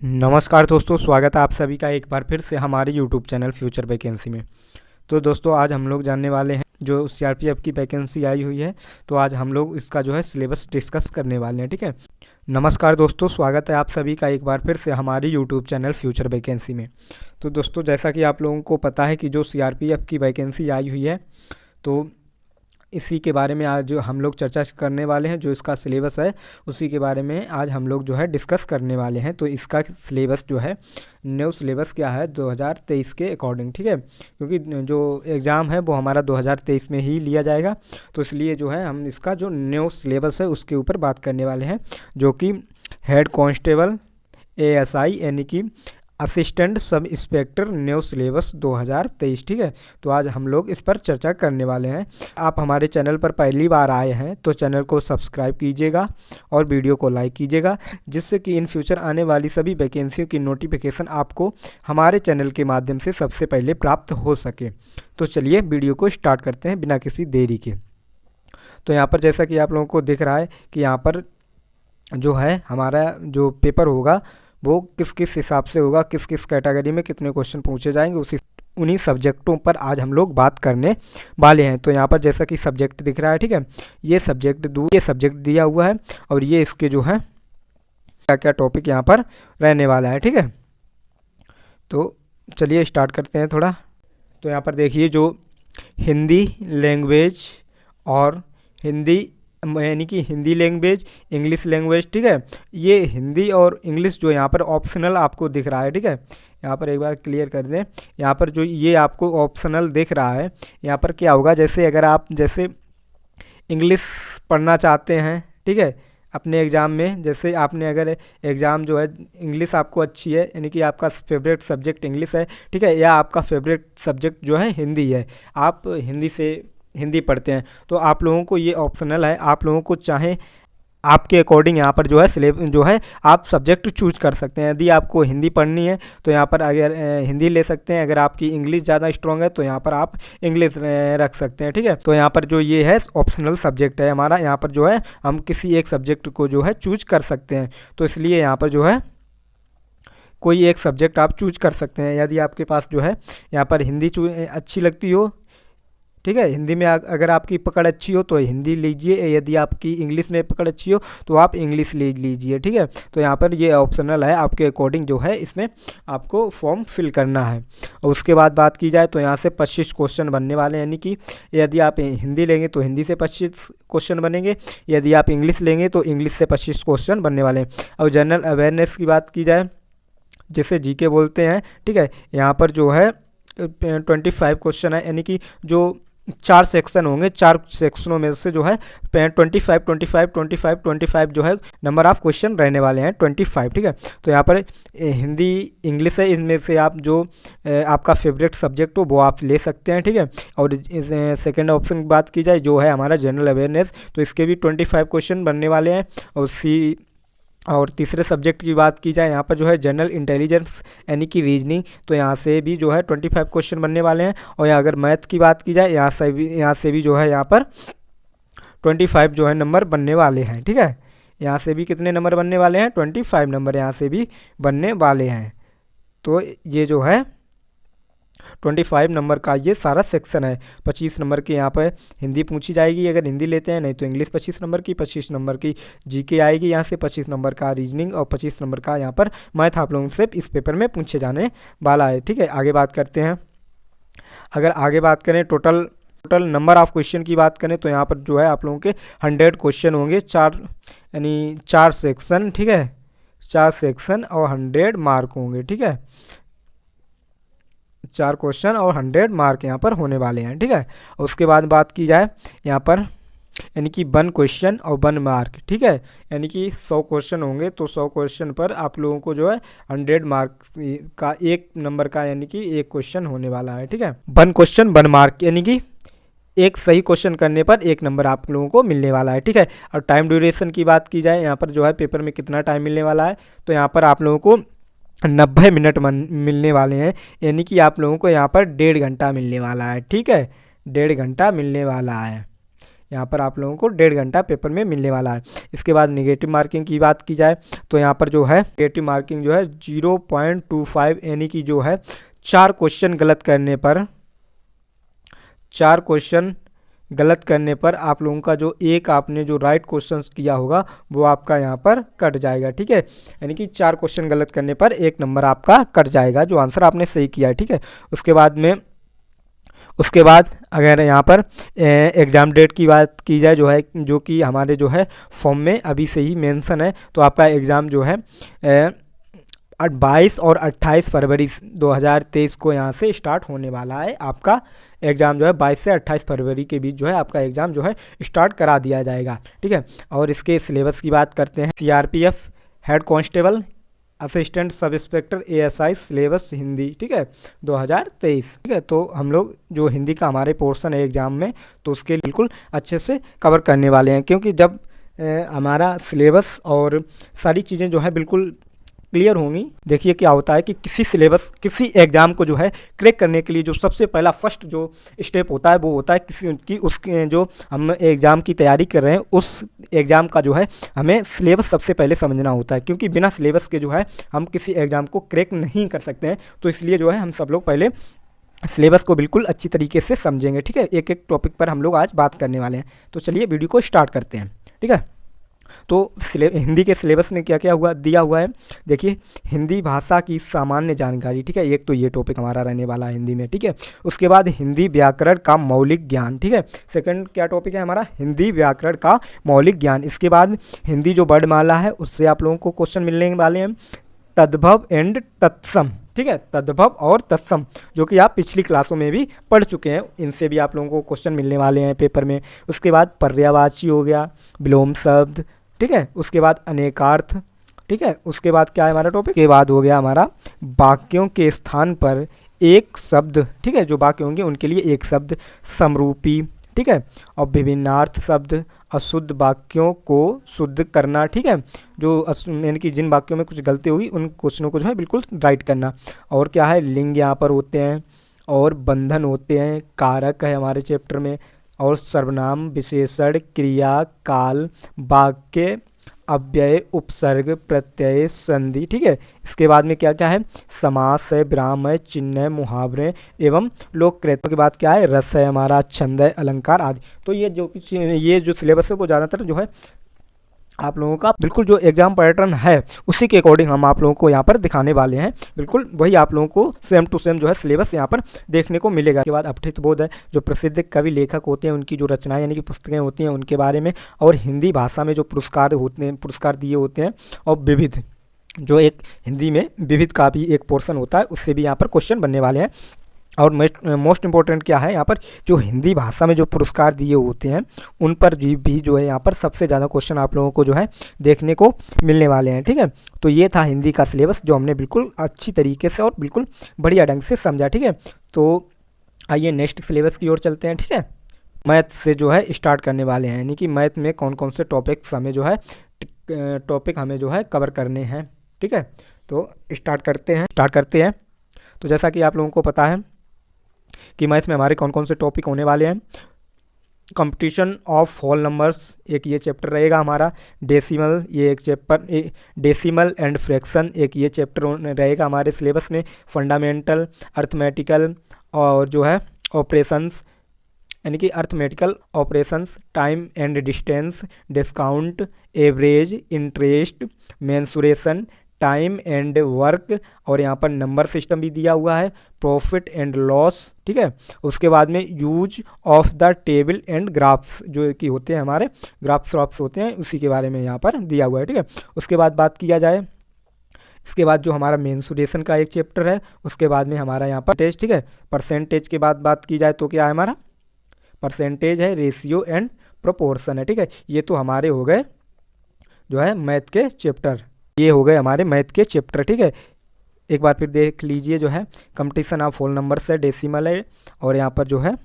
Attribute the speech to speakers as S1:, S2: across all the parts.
S1: नमस्कार दोस्तों, स्वागत है आप सभी का एक बार फिर से हमारे यूट्यूब चैनल फ्यूचर वैकेंसी में। तो दोस्तों आज हम लोग जानने वाले हैं जो सीआरपीएफ की वैकेंसी आई हुई है। तो आज हम लोग इसका जो है सिलेबस डिस्कस करने वाले हैं, ठीक है। नमस्कार दोस्तों, स्वागत है आप सभी का एक बार फिर से हमारे यूट्यूब चैनल फ्यूचर वैकेंसी में। तो दोस्तों जैसा कि आप लोगों को पता है कि जो सीआरपीएफ की वैकेंसी आई हुई है, तो इसी के बारे में आज जो हम लोग चर्चा करने वाले हैं। जो इसका सिलेबस है उसी के बारे में आज हम लोग जो है डिस्कस करने वाले हैं। तो इसका सिलेबस जो है, न्यू सिलेबस क्या है 2023 के अकॉर्डिंग, ठीक है। क्योंकि जो एग्ज़ाम है वो हमारा 2023 में ही लिया जाएगा, तो इसलिए जो है हम इसका जो न्यू सिलेबस है उसके ऊपर बात करने वाले हैं, जो कि हेड कांस्टेबल एएसआई यानी कि assistant sub inspector new syllabus 2023, ठीक है। तो आज हम लोग इस पर चर्चा करने वाले हैं। आप हमारे चैनल पर पहली बार आए हैं तो चैनल को सब्सक्राइब कीजिएगा और वीडियो को लाइक कीजिएगा, जिससे कि इन फ्यूचर आने वाली सभी वैकेंसियों की नोटिफिकेशन आपको हमारे चैनल के माध्यम से सबसे पहले प्राप्त हो सके। तो चलिए वीडियो को स्टार्ट करते हैं बिना किसी देरी के। तो यहाँ पर जैसा कि आप लोगों को दिख रहा है कि यहाँ पर जो है हमारा जो पेपर होगा वो किस किस हिसाब से होगा, किस किस कैटेगरी में कितने क्वेश्चन पूछे जाएंगे, उन्हीं सब्जेक्टों पर आज हम लोग बात करने वाले हैं। तो यहाँ पर जैसा कि सब्जेक्ट दिख रहा है, ठीक है, ये सब्जेक्ट दिया हुआ है और ये इसके जो है क्या क्या टॉपिक यहाँ पर रहने वाला है, ठीक है। तो चलिए स्टार्ट करते हैं थोड़ा। तो यहाँ पर देखिए जो हिंदी लैंग्वेज और हिंदी यानी कि हिंदी लैंग्वेज, इंग्लिश लैंग्वेज, ठीक है, ये हिंदी और इंग्लिश जो यहाँ पर ऑप्शनल आपको दिख रहा है, ठीक है। यहाँ पर एक बार क्लियर कर दें, यहाँ पर जो ये आपको ऑप्शनल दिख रहा है, यहाँ पर क्या होगा, जैसे अगर आप जैसे इंग्लिश पढ़ना चाहते हैं, ठीक है, अपने एग्ज़ाम में, जैसे आपने अगर एग्ज़ाम जो है इंग्लिश आपको अच्छी है यानी कि आपका फेवरेट सब्जेक्ट इंग्लिश है, ठीक है, या आपका फेवरेट सब्जेक्ट जो है हिंदी है, आप हिंदी पढ़ते हैं, तो आप लोगों को ये ऑप्शनल है। आप लोगों को चाहे आपके अकॉर्डिंग यहाँ पर जो है जो है आप सब्जेक्ट चूज कर सकते हैं। यदि आपको हिंदी पढ़नी है तो यहाँ पर अगर हिंदी ले सकते हैं, अगर आपकी इंग्लिश ज़्यादा स्ट्रॉन्ग है तो यहाँ पर आप इंग्लिश रख सकते हैं, ठीक है। तो यहाँ पर जो ये है ऑप्शनल सब्जेक्ट है हमारा, यहाँ पर जो है हम किसी एक सब्जेक्ट को जो है चूज कर सकते हैं। तो इसलिए यहाँ पर जो है कोई एक सब्जेक्ट आप चूज कर सकते हैं। यदि आपके पास जो है यहाँ पर हिंदी अच्छी लगती हो, ठीक है, हिंदी में अगर आपकी पकड़ अच्छी हो तो हिंदी लीजिए, यदि आपकी इंग्लिश में पकड़ अच्छी हो तो आप इंग्लिश ले लीजिए, ठीक है। तो यहाँ पर ये ऑप्शनल है, आपके अकॉर्डिंग जो है इसमें आपको फॉर्म फिल करना है। और उसके बाद बात की जाए तो यहाँ से 25 क्वेश्चन बनने वाले हैं, यानी कि यदि आप हिंदी लेंगे तो हिंदी से 25 क्वेश्चन बनेंगे, यदि आप इंग्लिश लेंगे तो इंग्लिश से 25 क्वेश्चन बनने वाले हैं। और जनरल अवेयरनेस की बात की जाए, जिसे जीके बोलते हैं, ठीक है, यहाँ पर जो है 25 क्वेश्चन है, यानी कि जो 4 सेक्शन होंगे, 4 सेक्शनों में से जो है 25 जो है नंबर ऑफ क्वेश्चन रहने वाले हैं 25, ठीक है। तो यहाँ पर हिंदी इंग्लिश है, इनमें से आप जो आपका फेवरेट सब्जेक्ट हो वो आप ले सकते हैं, ठीक है। और सेकेंड ऑप्शन की बात की जाए जो है हमारा जनरल अवेयरनेस, तो इसके भी 25 क्वेश्चन बनने वाले हैं। और तीसरे सब्जेक्ट की बात की जाए यहाँ पर जो है जनरल इंटेलिजेंस यानी कि रीजनिंग, तो यहाँ से भी जो है 25 क्वेश्चन बनने वाले हैं। और यहाँ अगर मैथ की बात की जाए यहाँ से भी जो है यहाँ पर 25 जो है नंबर बनने वाले हैं, ठीक है। यहाँ से भी कितने नंबर बनने वाले हैं, 25 नंबर यहाँ से भी बनने वाले हैं। तो ये जो है 25 नंबर का ये सारा सेक्शन है। 25 नंबर के यहाँ पर हिंदी पूछी जाएगी अगर हिंदी लेते हैं, नहीं तो इंग्लिश 25 नंबर की, 25 नंबर की जीके आएगी यहाँ से, 25 नंबर का रीजनिंग और 25 नंबर का यहाँ पर मैथ आप लोगों से इस पेपर में पूछे जाने वाला है, ठीक है। आगे बात करते हैं, अगर आगे बात करें टोटल नंबर ऑफ क्वेश्चन की बात करें तो यहाँ पर जो है आप लोगों के 100 क्वेश्चन होंगे, 4 सेक्शन, ठीक है, 4 सेक्शन और 100 मार्क होंगे, ठीक है। 4 क्वेश्चन और 100 मार्क यहाँ पर होने वाले हैं, ठीक है। और उसके बाद बात की जाए यहाँ पर यानी कि 1 क्वेश्चन और 1 मार्क, ठीक है, यानी कि 100 क्वेश्चन होंगे तो 100 क्वेश्चन पर आप लोगों को जो है 100 मार्क का 1 नंबर का यानी कि 1 क्वेश्चन होने वाला है, ठीक है। 1 क्वेश्चन 1 मार्क यानी कि एक सही क्वेश्चन करने पर 1 नंबर आप लोगों को मिलने वाला है, ठीक है। और टाइम ड्यूरेशन की बात की जाए यहाँ पर जो है पेपर में कितना टाइम मिलने वाला है, तो यहाँ पर आप लोगों को 90 मिनट मिलने वाले हैं, यानी कि आप लोगों को यहाँ पर 1.5 घंटा मिलने वाला है, ठीक है, 1.5 घंटा मिलने वाला है। यहाँ पर आप लोगों को 1.5 घंटा पेपर में मिलने वाला है। इसके बाद निगेटिव मार्किंग की बात की जाए तो यहाँ पर जो है निगेटिव मार्किंग जो है 0.25 यानी कि जो है 4 क्वेश्चन गलत करने पर आप लोगों का जो एक आपने जो राइट क्वेश्चंस किया होगा वो आपका यहाँ पर कट जाएगा, ठीक है। यानी कि 4 क्वेश्चन गलत करने पर 1 नंबर आपका कट जाएगा, जो आंसर आपने सही किया है, ठीक है। उसके बाद अगर यहाँ पर एग्ज़ाम डेट की बात की जाए जो कि हमारे जो है फॉर्म में अभी से ही मेंशन है, तो आपका एग्ज़ाम जो है 22 और 28 फरवरी 2023 को यहाँ से स्टार्ट होने वाला है। आपका एग्ज़ाम जो है 22 से 28 फरवरी के बीच जो है आपका एग्ज़ाम जो है स्टार्ट करा दिया जाएगा, ठीक है। और इसके सिलेबस की बात करते हैं। CRPF head constable assistant sub inspector ASI syllabus Hindi, ठीक है, 2023, ठीक है। तो हम लोग जो हिंदी का हमारे पोर्शन है एग्ज़ाम में, तो उसके बिल्कुल अच्छे से कवर करने वाले हैं, क्योंकि जब हमारा सिलेबस और सारी चीज़ें जो है बिल्कुल क्लियर होंगी। देखिए क्या होता है कि किसी एग्ज़ाम को जो है क्रैक करने के लिए जो सबसे पहला फर्स्ट जो स्टेप होता है वो होता है उसके जो हम एग्ज़ाम की तैयारी कर रहे हैं उस एग्ज़ाम का जो है हमें सिलेबस सबसे पहले समझना होता है, क्योंकि बिना सिलेबस के जो है हम किसी एग्ज़ाम को क्रैक नहीं कर सकते हैं। तो इसलिए जो है हम सब लोग पहले सिलेबस को बिल्कुल अच्छी तरीके से समझेंगे, ठीक है। एक एक टॉपिक पर हम लोग आज बात करने वाले हैं। तो चलिए वीडियो को स्टार्ट करते हैं, ठीक है। तो हिंदी के सिलेबस में क्या क्या दिया हुआ है, देखिए हिंदी भाषा की सामान्य जानकारी, ठीक है, एक तो ये टॉपिक हमारा रहने वाला है हिंदी में, ठीक है। उसके बाद हिंदी व्याकरण का मौलिक ज्ञान, ठीक है, सेकंड क्या टॉपिक है हमारा, हिंदी व्याकरण का मौलिक ज्ञान। इसके बाद हिंदी जो वर्णमाला है उससे आप लोगों को क्वेश्चन मिलने वाले हैं, तद्भव एंड तत्सम, ठीक है, तद्भव और तत्सम, जो कि आप पिछली क्लासों में भी पढ़ चुके हैं, इनसे भी आप लोगों को क्वेश्चन मिलने वाले हैं पेपर में। उसके बाद पर्यायवाची हो गया, विलोम शब्द, ठीक है। उसके बाद अनेकार्थ, ठीक है। उसके बाद क्या है हमारा टॉपिक, के बाद हो गया हमारा वाक्यों के स्थान पर एक शब्द, ठीक है, जो वाक्य होंगे उनके लिए एक शब्द, समरूपी, ठीक है, और विभिन्नार्थ शब्द, अशुद्ध वाक्यों को शुद्ध करना, ठीक है, जो यानी कि जिन वाक्यों में कुछ गलती हुई उन क्वेश्चनों को जो है बिल्कुल राइट करना। और क्या है, लिंग यहाँ पर होते हैं और बंधन होते हैं, कारक है हमारे चैप्टर में, और सर्वनाम, विशेषण, क्रिया, काल, वाक्य, अव्यय, उपसर्ग, प्रत्यय, संधि, ठीक है। इसके बाद में क्या क्या है, समास है, विराम है, चिन्ह है, मुहावरे एवं लोककृत्यों के बाद क्या है, रस है हमारा, छंद है, अलंकार आदि। तो ये जो सिलेबस है वो ज़्यादातर जो है आप लोगों का बिल्कुल जो एग्जाम पैटर्न है उसी के अकॉर्डिंग हम आप लोगों को यहाँ पर दिखाने वाले हैं, बिल्कुल वही आप लोगों को सेम टू सेम जो है सिलेबस यहाँ पर देखने को मिलेगा। इसके बाद अपठित बोध है, जो प्रसिद्ध कवि लेखक होते हैं उनकी जो रचनाएं यानी कि पुस्तकें होती हैं उनके बारे में, और हिंदी भाषा में जो पुरस्कार दिए होते हैं, और विविध, जो एक हिंदी में विविध का भी एक पोर्शन होता है, उससे भी यहाँ पर क्वेश्चन बनने वाले हैं। और मोस्ट इम्पोर्टेंट क्या है, यहाँ पर जो हिंदी भाषा में जो पुरस्कार दिए होते हैं उन पर भी जो है यहाँ पर सबसे ज़्यादा क्वेश्चन आप लोगों को जो है देखने को मिलने वाले हैं, ठीक है। तो ये था हिंदी का सिलेबस जो हमने बिल्कुल अच्छी तरीके से और बिल्कुल बढ़िया ढंग से समझा, ठीक है। तो आइए नेक्स्ट सिलेबस की ओर चलते हैं, ठीक है। मैथ से जो है स्टार्ट करने वाले हैं, यानी कि मैथ में कौन कौन से टॉपिक्स हमें जो है कवर करने हैं, ठीक है। तो स्टार्ट करते हैं। तो जैसा कि आप लोगों को पता है कि मैथ में हमारे कौन कौन से टॉपिक होने वाले हैं, कंपटीशन ऑफ होल नंबर्स एक ये चैप्टर रहेगा हमारा, डेसिमल ये एक चैप्टर, डेसिमल एंड फ्रैक्शन एक ये चैप्टर रहेगा हमारे सिलेबस में, फंडामेंटल, अर्थमेटिकल और जो है ऑपरेशंस यानी कि arithmetical operations, time and distance, discount, average, interest, mensuration, time and work, और यहाँ पर नंबर सिस्टम भी दिया हुआ है, प्रॉफिट एंड लॉस, ठीक है। उसके बाद में use of the table and graphs जो कि होते हैं हमारे ग्राफ्स होते हैं, उसी के बारे में यहाँ पर दिया हुआ है, ठीक है। उसके बाद बात किया जाए, इसके बाद जो हमारा मेंसुरेशन का एक चैप्टर है, उसके बाद में हमारा यहाँ पर टेस्ट, ठीक है, परसेंटेज के बाद बात की जाए तो क्या है हमारा परसेंटेज है, रेशियो एंड प्रोपोर्शन है, ठीक है। ये तो हमारे हो गए जो है मैथ के चैप्टर, ये हो गए हमारे मैथ के चैप्टर, ठीक है। एक बार फिर देख लीजिए, जो है कंपटीशन ऑफ होल नंबर्स है, डेसिमल है, और यहाँ पर जो है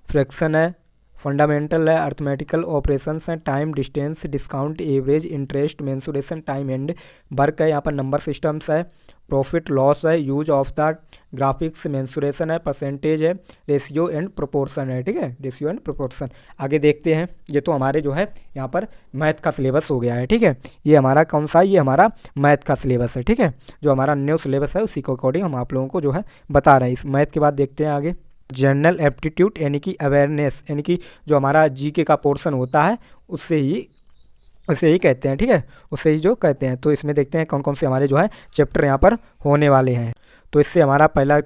S1: फ्रैक्शन है, फंडामेंटल है, अर्थमेटिकल ऑपरेशंस हैं, time, distance, discount, average, interest, mensuration, time and work है, यहाँ पर नंबर सिस्टम्स है, प्रॉफिट लॉस है, use of the graphics, mensuration है, परसेंटेज है, रेशियो एंड प्रोपोर्शन है। ठीक है, रेशियो एंड प्रोपोर्शन। आगे देखते हैं, ये तो हमारे जो है यहाँ पर मैथ का सिलेबस हो गया है। ठीक है, ये हमारा कौन सा है, ये हमारा मैथ का सिलेबस है। ठीक है, जो हमारा न्यू सिलेबस है उसी के अकॉर्डिंग हम आप लोगों को जो है बता रहे हैं। इस मैथ के बाद देखते हैं आगे जनरल एप्टीट्यूड यानी कि अवेयरनेस, यानी कि जो हमारा जीके का पोर्शन होता है उसे ही कहते हैं। ठीक है, उसे ही जो कहते हैं। तो इसमें देखते हैं कौन कौन से हमारे जो है चैप्टर यहाँ पर होने वाले हैं। तो इससे हमारा पहला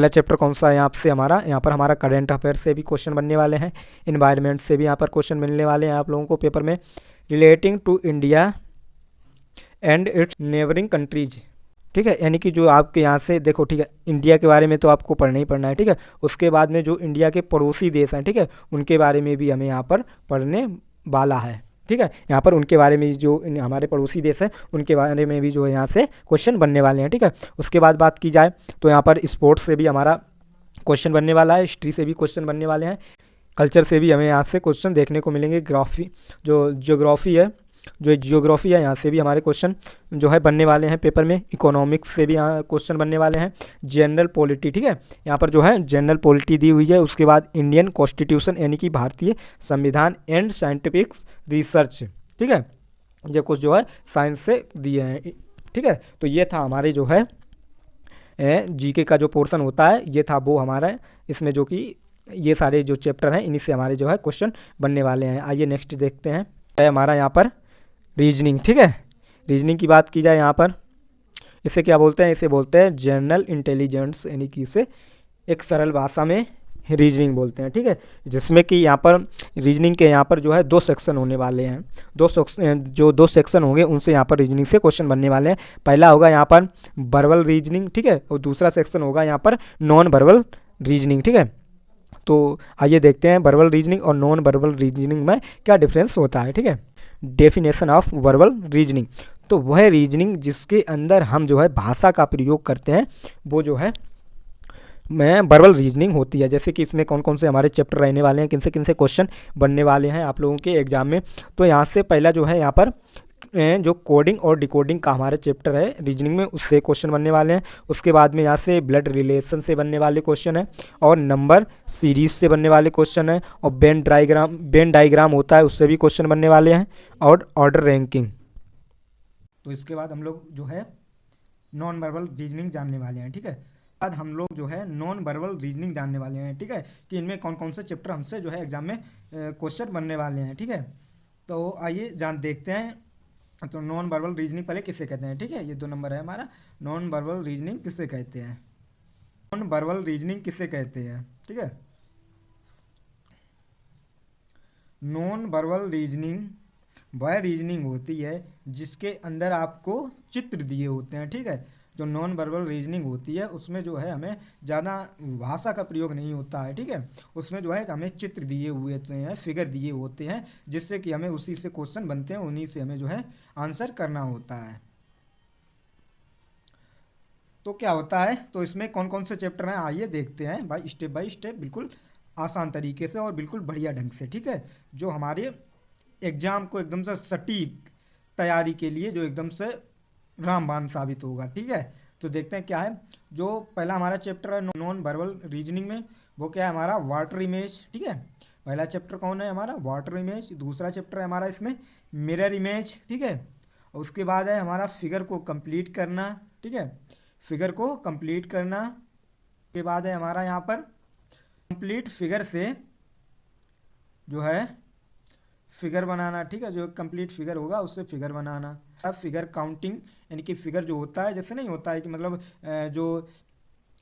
S1: चैप्टर कौन सा है यहाँ पर हमारा करंट अफेयर से भी क्वेश्चन बनने वाले हैं, इन्वायरमेंट से भी यहाँ पर क्वेश्चन मिलने वाले हैं आप लोगों को पेपर में, relating to India and its neighbouring countries. ठीक है, यानी कि जो आपके यहाँ से देखो, ठीक है, इंडिया के बारे में तो आपको पढ़ना ही पढ़ना है। ठीक है, उसके बाद में जो इंडिया के पड़ोसी देश हैं, ठीक है, उनके बारे में भी हमें यहाँ पर पढ़ने वाला है। ठीक है, यहाँ पर उनके बारे में जो हमारे पड़ोसी देश हैं उनके बारे में भी जो है यहाँ से क्वेश्चन बनने वाले हैं। ठीक है, उसके बाद बात की जाए तो यहाँ पर स्पोर्ट्स से भी हमारा क्वेश्चन बनने वाला है, हिस्ट्री से भी क्वेश्चन बनने वाले हैं, कल्चर से भी हमें यहाँ से क्वेश्चन देखने को मिलेंगे, जियोग्राफी है यहाँ से भी हमारे क्वेश्चन जो है बनने वाले हैं पेपर में, इकोनॉमिक्स से भी यहाँ क्वेश्चन बनने वाले हैं, जनरल पॉलिटी। ठीक है, यहाँ पर जो है जनरल पॉलिटी दी हुई है। उसके बाद इंडियन कॉन्स्टिट्यूशन यानी कि भारतीय संविधान एंड साइंटिफिक रिसर्च। ठीक है, ये कुछ जो है साइंस से दिए हैं। ठीक है, तो ये था हमारे जो है जीके का जो पोर्शन होता है, ये था वो हमारा, इसमें जो कि ये सारे जो चैप्टर हैं इन्हीं से हमारे जो है क्वेश्चन बनने वाले हैं। आइए नेक्स्ट देखते हैं, हमारा यहाँ पर रीजनिंग। ठीक है, रीजनिंग की बात की जाए यहाँ पर, इसे क्या बोलते हैं, इसे बोलते हैं जनरल इंटेलिजेंस, यानी कि इसे एक सरल भाषा में रीजनिंग बोलते हैं। ठीक है, जिसमें कि यहाँ पर रीजनिंग के यहाँ पर जो है 2 सेक्शन होने वाले हैं। जो 2 सेक्शन होंगे उनसे यहाँ पर रीजनिंग से क्वेश्चन बनने वाले हैं। पहला होगा यहाँ पर वर्बल रीजनिंग। ठीक है, और दूसरा सेक्शन होगा यहाँ पर नॉन वर्बल रीजनिंग। ठीक है, तो आइए देखते हैं वर्बल रीजनिंग और नॉन वर्बल रीजनिंग में क्या डिफरेंस होता है। ठीक है, डेफिनेशन ऑफ वर्बल रीजनिंग, तो वह रीजनिंग जिसके अंदर हम जो है भाषा का प्रयोग करते हैं वो जो है में वर्बल रीजनिंग होती है। जैसे कि इसमें कौन कौन से हमारे चैप्टर रहने वाले हैं, किन से क्वेश्चन बनने वाले हैं आप लोगों के एग्जाम में। तो यहाँ से पहला जो है यहाँ पर जो कोडिंग और डिकोडिंग का हमारे चैप्टर है रीजनिंग में, उससे क्वेश्चन बनने वाले हैं। उसके बाद में यहाँ से ब्लड रिलेशन से बनने वाले क्वेश्चन है, और नंबर सीरीज से बनने वाले क्वेश्चन है, और वेन डायग्राम होता है उससे भी क्वेश्चन बनने वाले हैं, और ऑर्डर रैंकिंग। तो इसके बाद हम लोग जो है नॉन वर्बल रीजनिंग जानने वाले हैं। ठीक है, बाद हम लोग जो है नॉन वर्बल रीजनिंग जानने वाले हैं। ठीक है, कि इनमें कौन कौन से चैप्टर हमसे जो है एग्जाम में क्वेश्चन बनने वाले हैं। ठीक है, तो आइए देखते हैं। तो नॉन वर्बल रीजनिंग पहले किसे कहते हैं। ठीक है, ये 2 नंबर है हमारा, नॉन वर्बल रीजनिंग किसे कहते हैं, नॉन वर्बल रीजनिंग किसे कहते हैं। ठीक है, नॉन वर्बल रीजनिंग वह रीजनिंग होती है जिसके अंदर आपको चित्र दिए होते हैं। ठीक है, जो नॉन वर्बल रीजनिंग होती है उसमें जो है हमें ज़्यादा भाषा का प्रयोग नहीं होता है। ठीक है, उसमें जो है हमें चित्र दिए हुए होते हैं, फिगर दिए होते हैं, जिससे कि हमें उसी से क्वेश्चन बनते हैं, उन्हीं से हमें जो है आंसर करना होता है। तो क्या होता है, तो इसमें कौन कौन से चैप्टर हैं आइए देखते हैं भाई, स्टेप बाय स्टेप, बिल्कुल आसान तरीके से और बिल्कुल बढ़िया ढंग से। ठीक है, जो हमारे एग्जाम को एकदम से सटीक तैयारी के लिए जो एकदम से रामबाण साबित होगा। ठीक है, तो देखते हैं क्या है। जो पहला हमारा चैप्टर है नॉन वर्बल रीजनिंग में, वो क्या है हमारा वाटर इमेज। ठीक है, पहला चैप्टर कौन है हमारा, वाटर इमेज। दूसरा चैप्टर है हमारा इसमें मिरर इमेज। ठीक है, और उसके बाद है हमारा फिगर को कंप्लीट करना। ठीक है, फिगर को कंप्लीट करना के बाद है हमारा यहाँ पर कंप्लीट फिगर से जो है फिगर बनाना। ठीक है, जो कंप्लीट फिगर होगा उससे फिगर बनाना। अब फिगर काउंटिंग, यानी कि फिगर जो होता है, जैसे नहीं होता है कि मतलब जो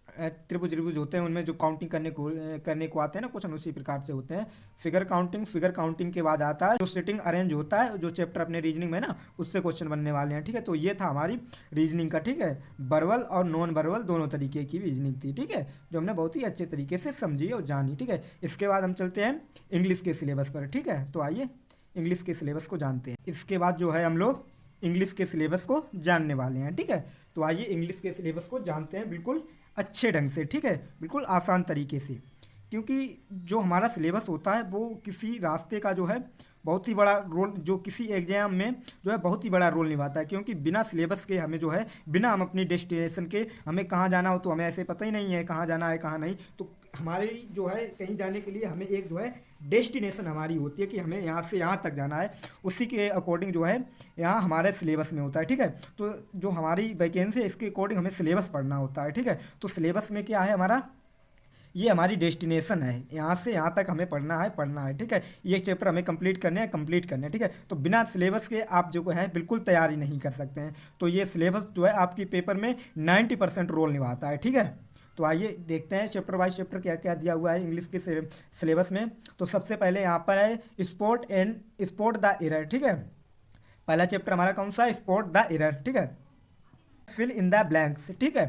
S1: त्रिभुज होते हैं उनमें जो काउंटिंग करने को आते हैं ना क्वेश्चन, उसी प्रकार से होते हैं फिगर काउंटिंग के बाद आता है जो सिटिंग अरेंज होता है, जो चैप्टर अपने रीजनिंग में ना उससे क्वेश्चन बनने वाले हैं। ठीक है, तो ये था हमारी रीजनिंग का। ठीक है, वर्बल और नॉन वर्बल दोनों तरीके की रीजनिंग थी। ठीक है, जो हमने बहुत ही अच्छे तरीके से समझी और जानी। ठीक है, इसके बाद हम चलते हैं इंग्लिश के सिलेबस पर। ठीक है, तो आइए इंग्लिश के सिलेबस को जानते हैं। इसके बाद जो है हम लोग इंग्लिश के सिलेबस को जानने वाले हैं। ठीक है, तो आइए इंग्लिश के सिलेबस को जानते हैं बिल्कुल अच्छे ढंग से। ठीक है, बिल्कुल आसान तरीके से, क्योंकि जो हमारा सिलेबस होता है वो किसी रास्ते का जो है बहुत ही बड़ा रोल, जो किसी एग्जाम में जो है बहुत ही बड़ा रोल निभाता है, क्योंकि बिना सिलेबस के हमें जो है, बिना हम अपनी डेस्टिनेशन के, हमें कहाँ जाना हो तो हमें ऐसे पता ही नहीं है कहाँ जाना है कहाँ नहीं, तो हमारी जो है कहीं जाने के लिए हमें एक जो है डेस्टिनेशन हमारी होती है कि हमें यहाँ से यहाँ तक जाना है, उसी के अकॉर्डिंग जो है यहाँ हमारे सिलेबस में होता है। ठीक है, तो जो हमारी वैकेंसी है इसके अकॉर्डिंग हमें सिलेबस पढ़ना होता है। ठीक है, तो सिलेबस में क्या है हमारा, ये हमारी डेस्टिनेशन है, यहाँ से यहाँ तक हमें पढ़ना है। ठीक है, ये चैप्टर हमें कंप्लीट करने हैं। ठीक है, तो बिना सिलेबस के आप जो है बिल्कुल तैयारी नहीं कर सकते हैं। तो ये सिलेबस जो है आपकी पेपर में 90% रोल निभाता है। ठीक है, तो आइए देखते हैं चैप्टर वाइज चैप्टर क्या क्या दिया हुआ है इंग्लिश के सिलेबस में। तो सबसे पहले यहाँ पर है स्पॉट द एरर। ठीक है, पहला चैप्टर हमारा कौन सा है, स्पॉट द एरर। ठीक है, फिल इन द ब्लैंक्स। ठीक है,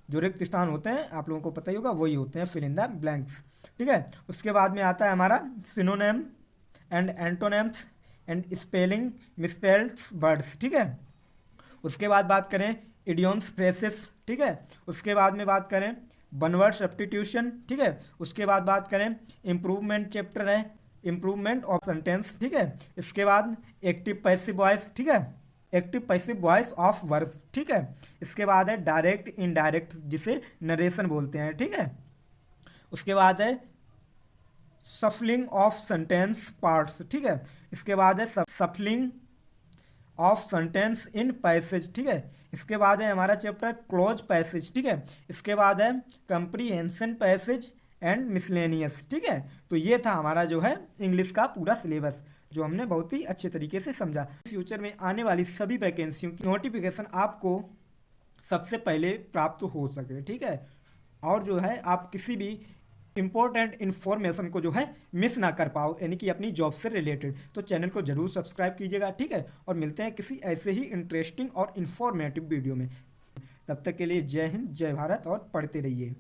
S1: जो रिक्त स्थान होते हैं आप लोगों को पता ही होगा, वही होते हैं फिल इन द ब्लैंक्स। ठीक है, उसके बाद में आता है हमारा synonym and antonyms and spelling misspelled words. ठीक है, उसके बाद बात करें इडियम्स फ्रेसेस। ठीक है, उसके बाद में बात करें वन वर्ड सब्स्टिट्यूशन। ठीक है, उसके बाद बात करें इम्प्रूवमेंट चैप्टर है, इम्प्रूवमेंट ऑफ सेंटेंस। ठीक है, इसके बाद एक्टिव पैसिव वॉइस। ठीक है, active passive voice of verb. ठीक है, इसके बाद है डायरेक्ट इनडायरेक्ट, जिसे नरेशन बोलते हैं। ठीक है, उसके बाद है सफलिंग ऑफ सेंटेंस पार्ट्स। ठीक है, इसके बाद है सफलिंग ऑफ सेंटेंस इन पैसेज। ठीक है, इसके बाद है हमारा चैप्टर क्लोज पैसेज। ठीक है, इसके बाद है कंप्रीहेंशन पैसेज एंड मिसलेनियस। ठीक है, तो ये था हमारा जो है इंग्लिश का पूरा सिलेबस, जो हमने बहुत ही अच्छे तरीके से समझा। फ्यूचर में आने वाली सभी वैकेंसियों की नोटिफिकेशन आपको सबसे पहले प्राप्त हो सके। ठीक है, और जो है आप किसी भी इंपॉर्टेंट इन्फॉर्मेशन को जो है मिस ना कर पाओ, यानी कि अपनी जॉब से रिलेटेड, तो चैनल को जरूर सब्सक्राइब कीजिएगा। ठीक है, और मिलते हैं किसी ऐसे ही इंटरेस्टिंग और इन्फॉर्मेटिव वीडियो में। तब तक के लिए जय हिंद, जय भारत और पढ़ते रहिए।